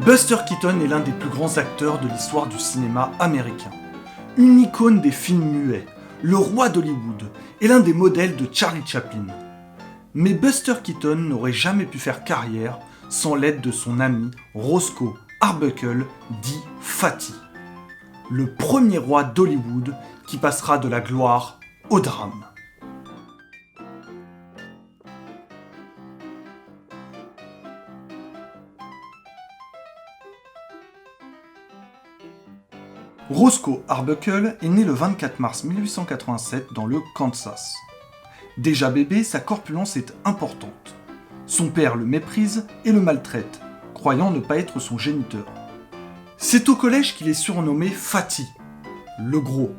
Buster Keaton est l'un des plus grands acteurs de l'histoire du cinéma américain. Une icône des films muets, le roi d'Hollywood et l'un des modèles de Charlie Chaplin. Mais Buster Keaton n'aurait jamais pu faire carrière sans l'aide de son ami Roscoe Arbuckle, dit Fatty. Le premier roi d'Hollywood qui passera de la gloire au drame. Roscoe Arbuckle est né le 24 mars 1887 dans le Kansas. Déjà bébé, sa corpulence est importante. Son père le méprise et le maltraite, croyant ne pas être son géniteur. C'est au collège qu'il est surnommé Fatty, le gros.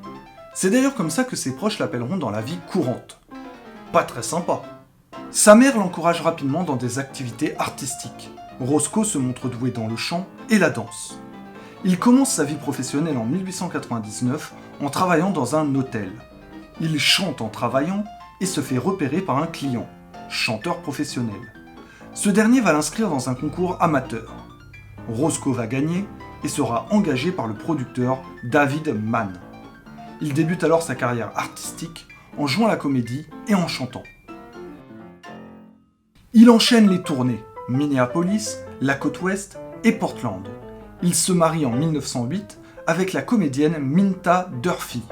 C'est d'ailleurs comme ça que ses proches l'appelleront dans la vie courante. Pas très sympa. Sa mère l'encourage rapidement dans des activités artistiques. Roscoe se montre doué dans le chant et la danse. Il commence sa vie professionnelle en 1899 en travaillant dans un hôtel. Il chante en travaillant et se fait repérer par un client, chanteur professionnel. Ce dernier va l'inscrire dans un concours amateur. Roscoe va gagner et sera engagé par le producteur David Mann. Il débute alors sa carrière artistique en jouant la comédie et en chantant. Il enchaîne les tournées, Minneapolis, la côte ouest et Portland. Il se marie en 1908 avec la comédienne Minta Durfee.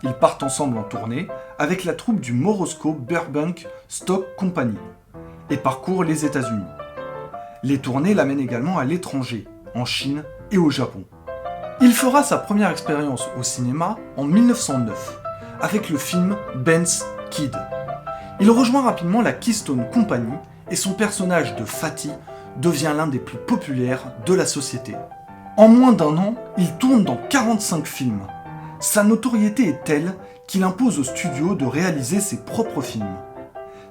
Ils partent ensemble en tournée avec la troupe du Morosco Burbank Stock Company et parcourent les États-Unis. Les tournées l'amènent également à l'étranger, en Chine et au Japon. Il fera sa première expérience au cinéma en 1909 avec le film Ben's Kid. Il rejoint rapidement la Keystone Company et son personnage de Fatty devient l'un des plus populaires de la société. En moins d'un an, il tourne dans 45 films. Sa notoriété est telle qu'il impose au studio de réaliser ses propres films.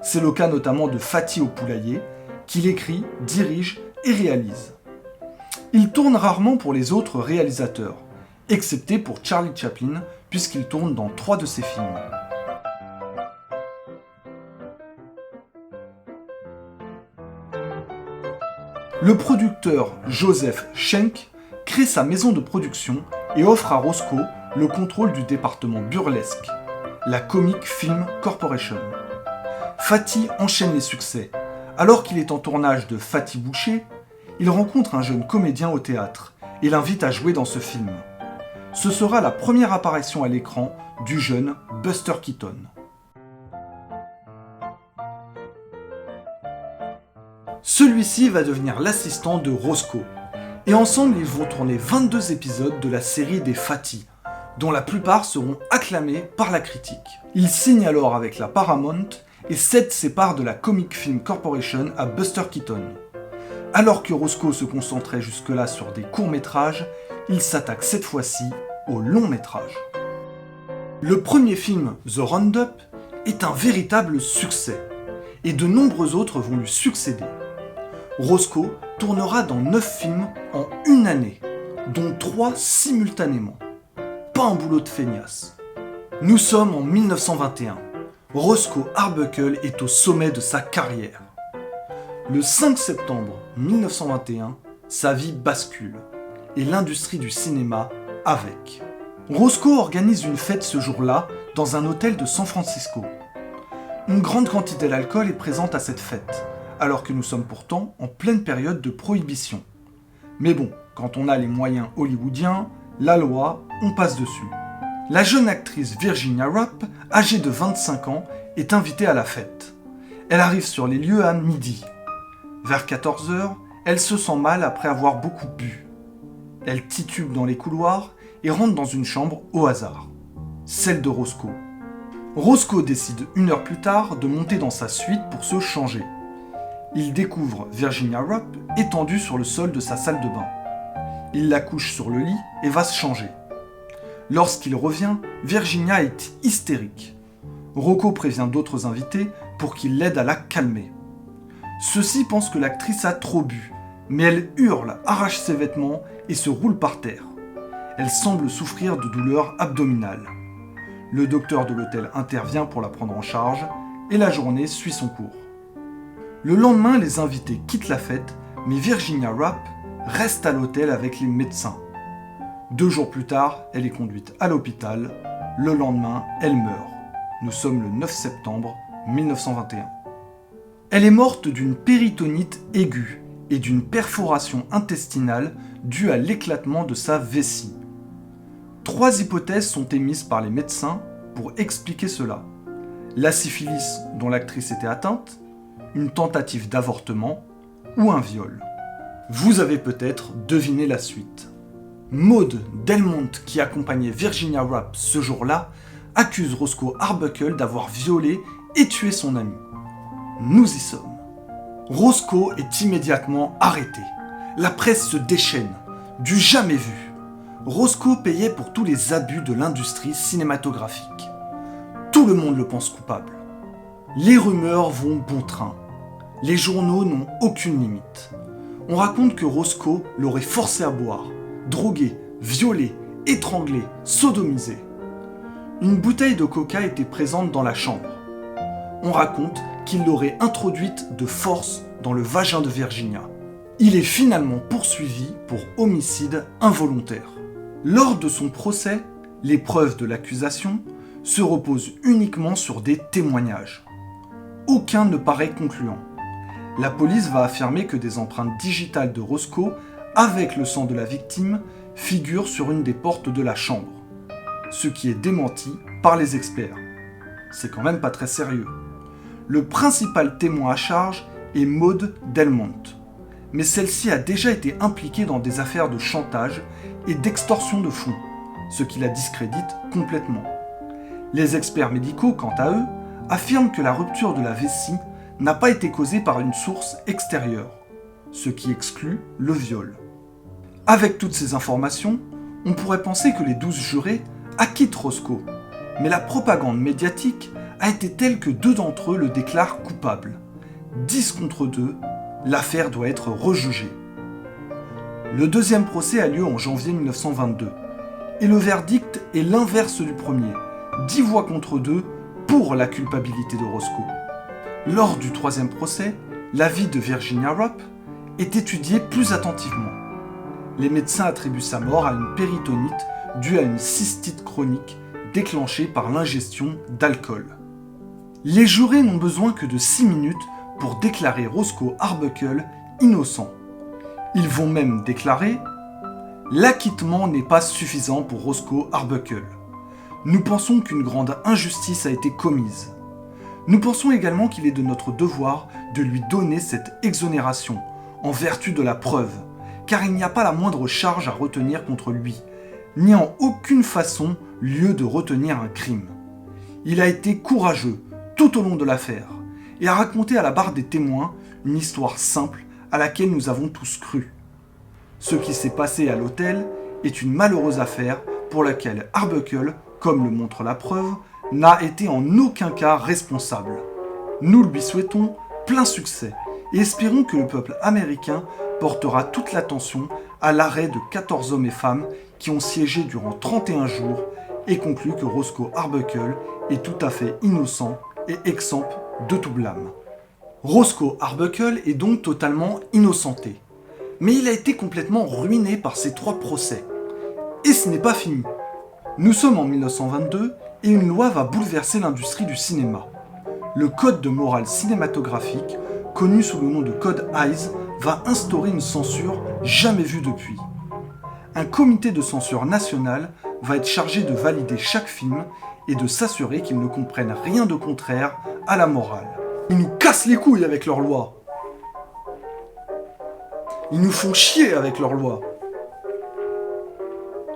C'est le cas notamment de Fatty au poulailler, qu'il écrit, dirige et réalise. Il tourne rarement pour les autres réalisateurs, excepté pour Charlie Chaplin, puisqu'il tourne dans 3 de ses films. Le producteur Joseph Schenck crée sa maison de production et offre à Roscoe le contrôle du département burlesque, la Comic Film Corporation. Fatty enchaîne les succès. Alors qu'il est en tournage de Fatty Boucher, il rencontre un jeune comédien au théâtre et l'invite à jouer dans ce film. Ce sera la première apparition à l'écran du jeune Buster Keaton. Celui-ci va devenir l'assistant de Roscoe. Et ensemble, ils vont tourner 22 épisodes de la série des Fatty, dont la plupart seront acclamés par la critique. Il signe alors avec la Paramount et cède ses parts de la Comic Film Corporation à Buster Keaton. Alors que Roscoe se concentrait jusque-là sur des courts-métrages, il s'attaque cette fois-ci aux longs-métrages. Le premier film, The Roundup, est un véritable succès, et de nombreux autres vont lui succéder. Roscoe tournera dans 9 films en une année, dont 3 simultanément. Pas un boulot de feignasse. Nous sommes en 1921. Roscoe Arbuckle est au sommet de sa carrière. Le 5 septembre 1921, sa vie bascule, et l'industrie du cinéma avec. Roscoe organise une fête ce jour-là dans un hôtel de San Francisco. Une grande quantité d'alcool est présente à cette fête, alors que nous sommes pourtant en pleine période de prohibition. Mais bon, quand on a les moyens hollywoodiens, la loi, on passe dessus. La jeune actrice Virginia Rappe, âgée de 25 ans, est invitée à la fête. Elle arrive sur les lieux à midi. Vers 14h, elle se sent mal après avoir beaucoup bu. Elle titube dans les couloirs et rentre dans une chambre au hasard. Celle de Roscoe. Roscoe décide 1 heure plus tard de monter dans sa suite pour se changer. Il découvre Virginia Rappe étendue sur le sol de sa salle de bain. Il la couche sur le lit et va se changer. Lorsqu'il revient, Virginia est hystérique. Roscoe prévient d'autres invités pour qu'ils l'aident à la calmer. Ceux-ci pensent que l'actrice a trop bu, mais elle hurle, arrache ses vêtements et se roule par terre. Elle semble souffrir de douleurs abdominales. Le docteur de l'hôtel intervient pour la prendre en charge et la journée suit son cours. Le lendemain, les invités quittent la fête, mais Virginia Rappe reste à l'hôtel avec les médecins. 2 jours plus tard, elle est conduite à l'hôpital. Le lendemain, elle meurt. Nous sommes le 9 septembre 1921. Elle est morte d'une péritonite aiguë et d'une perforation intestinale due à l'éclatement de sa vessie. 3 hypothèses sont émises par les médecins pour expliquer cela. La syphilis dont l'actrice était atteinte, une tentative d'avortement ou un viol. Vous avez peut-être deviné la suite. Maud Delmont, qui accompagnait Virginia Rapp ce jour-là, accuse Roscoe Arbuckle d'avoir violé et tué son amie. Nous y sommes. Roscoe est immédiatement arrêté. La presse se déchaîne. Du jamais vu. Roscoe payait pour tous les abus de l'industrie cinématographique. Tout le monde le pense coupable. Les rumeurs vont bon train. Les journaux n'ont aucune limite. On raconte que Roscoe l'aurait forcé à boire, drogué, violé, étranglé, sodomisé. Une bouteille de coca était présente dans la chambre. On raconte qu'il l'aurait introduite de force dans le vagin de Virginia. Il est finalement poursuivi pour homicide involontaire. Lors de son procès, les preuves de l'accusation se reposent uniquement sur des témoignages. Aucun ne paraît concluant. La police va affirmer que des empreintes digitales de Roscoe, avec le sang de la victime, figurent sur une des portes de la chambre. Ce qui est démenti par les experts. C'est quand même pas très sérieux. Le principal témoin à charge est Maud Delmont. Mais celle-ci a déjà été impliquée dans des affaires de chantage et d'extorsion de fonds, ce qui la discrédite complètement. Les experts médicaux, quant à eux, affirment que la rupture de la vessie n'a pas été causée par une source extérieure, ce qui exclut le viol. Avec toutes ces informations, on pourrait penser que les 12 jurés acquittent Roscoe, mais la propagande médiatique a été telle que 2 d'entre eux le déclarent coupable. 10 contre 2, l'affaire doit être rejugée. Le deuxième procès a lieu en janvier 1922, et le verdict est l'inverse du premier, 10 voix contre 2 pour la culpabilité de Roscoe. Lors du troisième procès, la vie de Virginia Rapp est étudiée plus attentivement. Les médecins attribuent sa mort à une péritonite due à une cystite chronique déclenchée par l'ingestion d'alcool. Les jurés n'ont besoin que de 6 minutes pour déclarer Roscoe Arbuckle innocent. Ils vont même déclarer « L'acquittement n'est pas suffisant pour Roscoe Arbuckle. Nous pensons qu'une grande injustice a été commise. Nous pensons également qu'il est de notre devoir de lui donner cette exonération, en vertu de la preuve, car il n'y a pas la moindre charge à retenir contre lui, ni en aucune façon lieu de retenir un crime. Il a été courageux tout au long de l'affaire, et a raconté à la barre des témoins une histoire simple à laquelle nous avons tous cru. Ce qui s'est passé à l'hôtel est une malheureuse affaire pour laquelle Arbuckle, comme le montre la preuve, n'a été en aucun cas responsable. Nous lui souhaitons plein succès et espérons que le peuple américain portera toute l'attention à l'arrêt de 14 hommes et femmes qui ont siégé durant 31 jours et conclut que Roscoe Arbuckle est tout à fait innocent et exempt de tout blâme. Roscoe Arbuckle est donc totalement innocenté, mais il a été complètement ruiné par ces 3 procès. Et ce n'est pas fini. Nous sommes en 1922 et une loi va bouleverser l'industrie du cinéma. Le Code de morale cinématographique, connu sous le nom de Code Hays, va instaurer une censure jamais vue depuis. Un comité de censure national va être chargé de valider chaque film et de s'assurer qu'ils ne comprennent rien de contraire à la morale. Ils nous cassent les couilles avec leurs lois. Ils nous font chier avec leurs lois.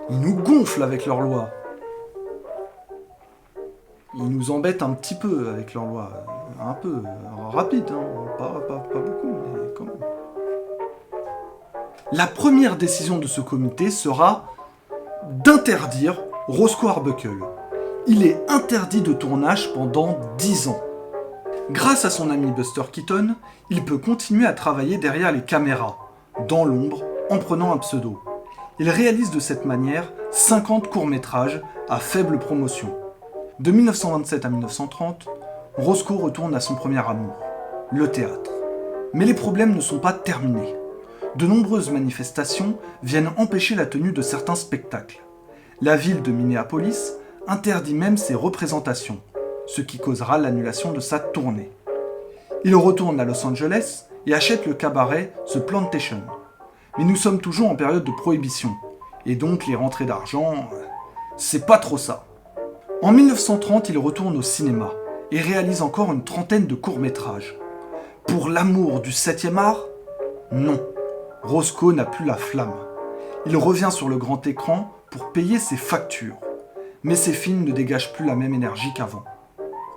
Ils nous gonflent avec leurs lois. Ils nous embêtent un petit peu avec leurs lois. Un peu, rapide, hein. Pas beaucoup, mais quand même. La première décision de ce comité sera d'interdire Roscoe Arbuckle. Il est interdit de tournage pendant 10 ans. Grâce à son ami Buster Keaton, il peut continuer à travailler derrière les caméras, dans l'ombre, en prenant un pseudo. Il réalise de cette manière 50 courts-métrages à faible promotion. De 1927 à 1930, Roscoe retourne à son premier amour, le théâtre. Mais les problèmes ne sont pas terminés. de nombreuses manifestations viennent empêcher la tenue de certains spectacles. La ville de Minneapolis interdit même ses représentations, ce qui causera l'annulation de sa tournée. Il retourne à Los Angeles et achète le cabaret The Plantation. Mais nous sommes toujours en période de prohibition, et donc les rentrées d'argent, c'est pas trop ça. En 1930, il retourne au cinéma et réalise encore une trentaine de courts-métrages. Pour l'amour du 7e art ? Non. Roscoe n'a plus la flamme. Il revient sur le grand écran pour payer ses factures. Mais ses films ne dégagent plus la même énergie qu'avant.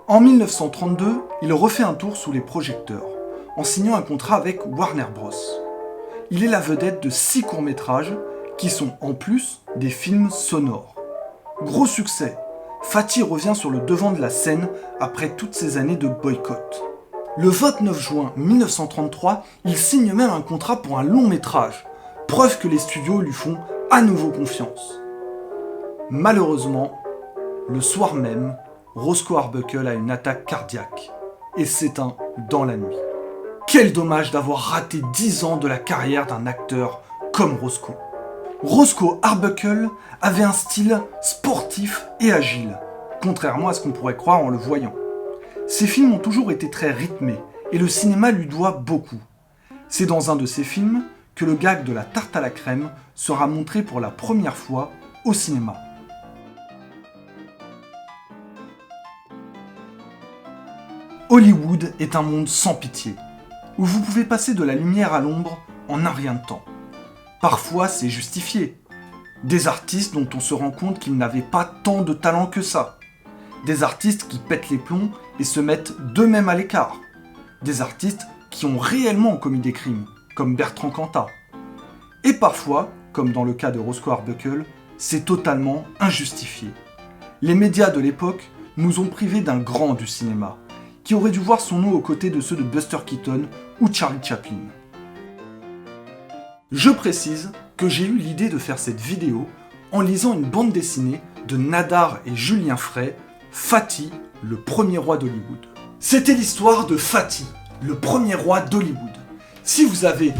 En 1932, il refait un tour sous les projecteurs, en signant un contrat avec Warner Bros. Il est la vedette de 6 courts-métrages qui sont en plus des films sonores. Gros succès, Fatty revient sur le devant de la scène après toutes ces années de boycott. Le 29 juin 1933, il signe même un contrat pour un long métrage, preuve que les studios lui font à nouveau confiance. Malheureusement, le soir même, Roscoe Arbuckle a une attaque cardiaque et s'éteint dans la nuit. Quel dommage d'avoir raté 10 ans de la carrière d'un acteur comme Roscoe. Roscoe Arbuckle avait un style sportif et agile, contrairement à ce qu'on pourrait croire en le voyant. Ses films ont toujours été très rythmés et le cinéma lui doit beaucoup. C'est dans un de ses films que le gag de la tarte à la crème sera montré pour la première fois au cinéma. Hollywood est un monde sans pitié, où vous pouvez passer de la lumière à l'ombre en un rien de temps. Parfois, c'est justifié. Des artistes dont on se rend compte qu'ils n'avaient pas tant de talent que ça. Des artistes qui pètent les plombs et se mettent d'eux-mêmes à l'écart. Des artistes qui ont réellement commis des crimes, comme Bertrand Cantat. Et parfois, comme dans le cas de Roscoe Arbuckle, c'est totalement injustifié. Les médias de l'époque nous ont privés d'un grand du cinéma, qui aurait dû voir son nom aux côtés de ceux de Buster Keaton ou Charlie Chaplin. Je précise que j'ai eu l'idée de faire cette vidéo en lisant une bande dessinée de Nadar et Julien Fray, Fatty, le premier roi d'Hollywood. C'était l'histoire de Fatty, le premier roi d'Hollywood. Si vous avez